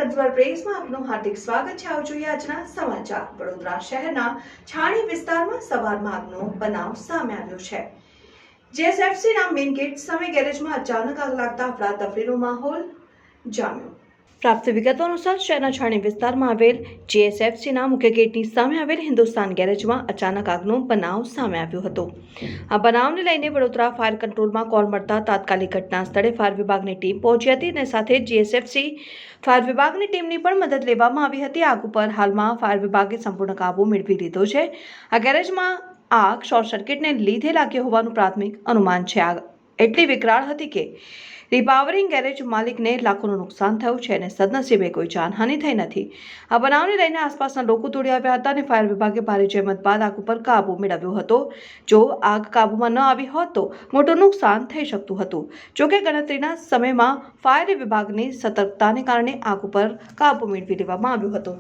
હજવાર પ્રેસમાં આપનું હાર્દિક સ્વાગત છે। આવો જોઈએ આજના સમાચાર। વડોદરા શહેરના છાણી વિસ્તારમાં સવારમાં આગનો બનાવ સામે આવ્યો છે। જીએસએફસીના મેઇન ગેટ સામે ગેરેજમાં અચાનક આગ લાગતા અફરાતફરીનો માહોલ જામ્યો। પ્રાપ્ત વિગતો અનુસાર શહેરના છાણી વિસ્તારમાં આવેલ જીએસએફસીના મુખ્ય ગેટની સામે આવેલ હિન્દુસ્તાન ગેરેજમાં અચાનક આગનો બનાવ સામે આવ્યો હતો। આ બનાવને લઈને વડોદરા ફાયર કંટ્રોલમાં કોલ મળતા તાત્કાલિક ઘટના સ્થળે ફાયર વિભાગની ટીમ પહોંચી હતી અને સાથે જીએસએફસી ફાયર વિભાગની ટીમની પણ મદદ લેવામાં આવી હતી। આગ ઉપર હાલમાં ફાયર વિભાગે સંપૂર્ણ કાબુ મેળવી લીધો છે। આ ગેરેજમાં આગ શોર્ટ સર્કિટને લીધે લાગી હોવાનું પ્રાથમિક અનુમાન છે। આગ એટલી વિકરાળ હતી કે રિપાવરિંગ ગેરેજ માલિકને લાખોનું નુકસાન થયું છે અને સદનસીબે કોઈ જાનહાનિ થઈ નથી। આ બનાવને લઈને આસપાસના લોકો દોડી આવ્યા હતા અને ફાયર વિભાગે ભારે જહેમત બાદ આગ ઉપર કાબુ મેળવ્યો હતો। જો આગ કાબૂમાં ન આવી હોત તો મોટું નુકસાન થઈ શકતું હતું। જોકે ગણતરીના સમયમાં ફાયર વિભાગની સતર્કતાને કારણે આગ ઉપર કાબુ મેળવી લેવામાં આવ્યો હતો।